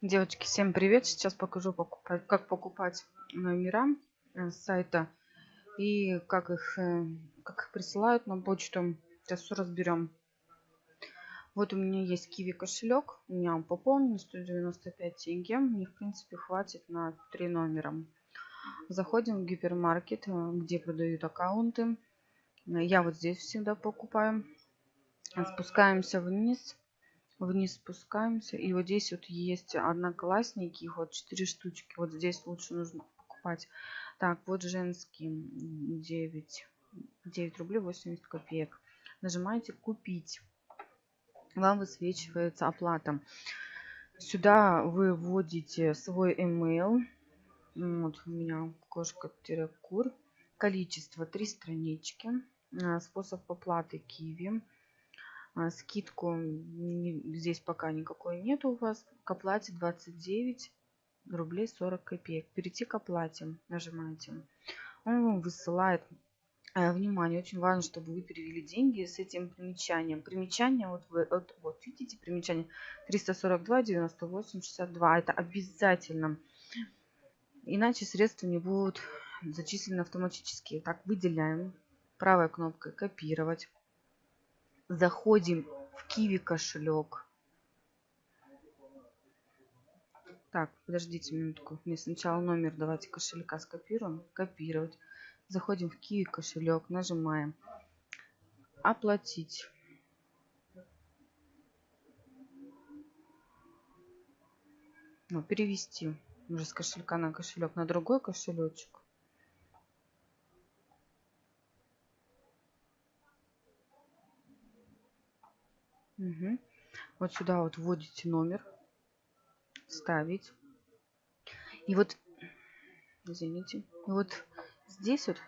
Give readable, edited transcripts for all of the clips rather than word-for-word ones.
Девочки, всем привет! Сейчас покажу, как покупать номера с сайта и как их присылают на почту. Сейчас все разберем. Вот у меня есть Kiwi кошелек. У меня он пополнен 195 тенге. Мне, в принципе, хватит на 3 номера. Заходим в гипермаркет, где продают аккаунты. Я вот здесь всегда покупаю. Спускаемся вниз. Вниз спускаемся, и вот здесь вот есть одноклассники, вот 4 штучки. Вот здесь лучше нужно покупать. Так, вот женский 9 рублей 80 копеек. Нажимаете купить, вам высвечивается оплата. Сюда вы вводите свой email. Вот у меня кошка-кур. Количество 3 странички. Способ оплаты Kiwi. Скидку здесь пока никакой нет у вас. К оплате 29 рублей 40 копеек. Перейти к оплате нажимаете. Он вам высылает. Внимание, очень важно, чтобы вы перевели деньги с этим примечанием. Примечание, вот видите, примечание 342 98 62. Это обязательно. Иначе средства не будут зачислены автоматически. Так, выделяем. Правой кнопкой копировать. Заходим в Kiwi кошелек. Так, подождите минутку. Мне сначала номер давайте кошелька скопируем. Копировать. Заходим в Kiwi кошелек. Нажимаем. Оплатить. Ну, перевести. Уже с кошелька на кошелек на другой кошелечек. Угу. Вот сюда вот вводите номер. Ставить. И вот, извините. И вот здесь вот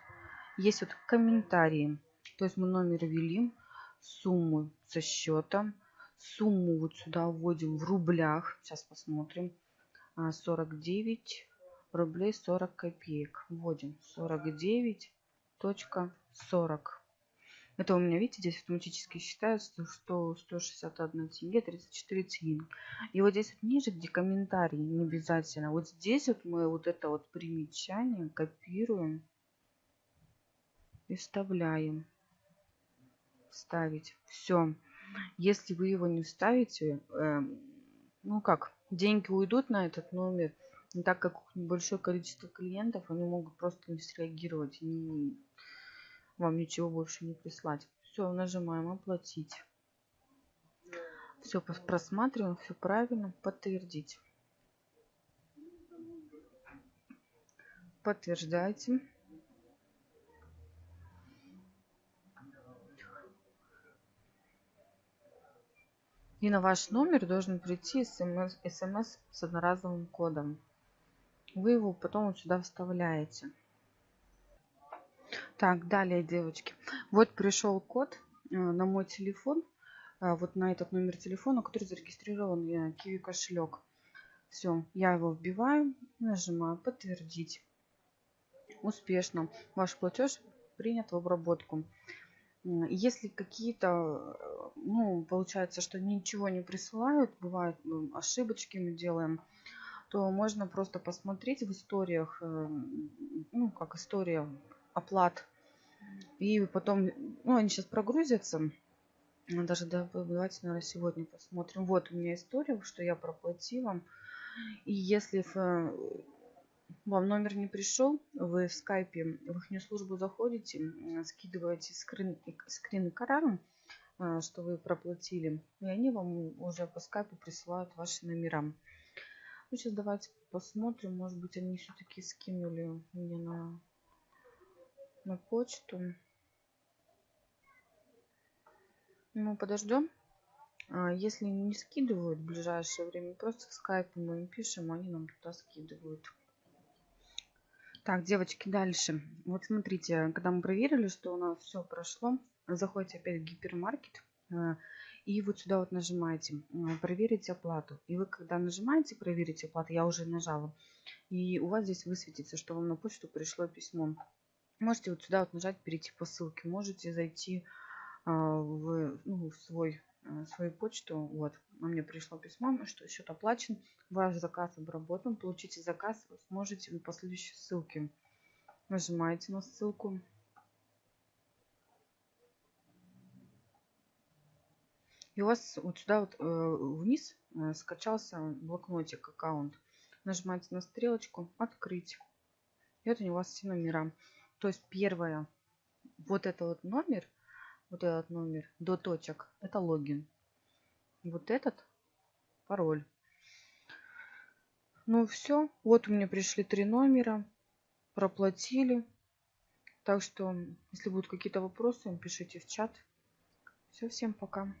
есть вот комментарии. То есть мы номер ввели, сумму со счета, сумму вот сюда вводим в рублях. Сейчас посмотрим. 49 рублей 40 копеек. Вводим 49.40. Это у меня, видите, здесь автоматически считается, что 161 тенге 34 тенге. И вот здесь вот ниже, где комментарии, не обязательно. Вот здесь вот мы вот это вот примечание копируем и вставляем. Вставить. Все. Если вы его не вставите, ну как, деньги уйдут на этот номер. Но так как большое количество клиентов, они могут просто не среагировать и вам ничего больше не прислать. Все, нажимаем оплатить. Все просматриваем, все правильно. Подтвердить. Подтверждайте. И на ваш номер должен прийти смс с одноразовым кодом. Вы его потом вот сюда вставляете. Так, далее, девочки. Вот пришел код на мой телефон. Вот на этот номер телефона, который зарегистрирован Kiwi кошелек. Все, я его вбиваю, нажимаю подтвердить. Успешно. Ваш платеж принят в обработку. Если какие-то, ну, получается, что ничего не присылают, бывают ошибочки мы делаем, то можно просто посмотреть в историях, ну, как история оплат. И потом, ну, они сейчас прогрузятся. Даже давайте, наверное, сегодня посмотрим. Вот у меня история, что я проплатила. И если вам номер не пришел, вы в скайпе в их службу заходите, скидываете скрин экрана, что вы проплатили, и они вам уже по скайпу присылают ваши номера. Ну, сейчас давайте посмотрим, может быть, они все-таки скинули мне на почту. Ну, подождем. Если не скидывают в ближайшее время, просто в скайпе мы им пишем, они нам туда скидывают. Так, девочки, дальше. Вот смотрите, когда мы проверили, что у нас все прошло, заходите опять в гипермаркет и вот сюда вот нажимаете проверить оплату. И вы когда нажимаете проверить оплату, я уже нажала, и у вас здесь высветится, что вам на почту пришло письмо. Можете вот сюда вот нажать перейти по ссылке, можете зайти в свой свою почту. Вот, мне пришло письмо, что счет оплачен, ваш заказ обработан, получите заказ, вы сможете по следующей ссылке. Нажимаете на ссылку. И у вас вот сюда вот вниз скачался блокнотик, аккаунт. Нажимаете на стрелочку, открыть. И вот у вас все номера. То есть первое, вот этот номер до точек, это логин. Вот этот пароль. Ну все, вот у меня пришли 3 номера, проплатили. Так что, если будут какие-то вопросы, пишите в чат. Все, всем пока.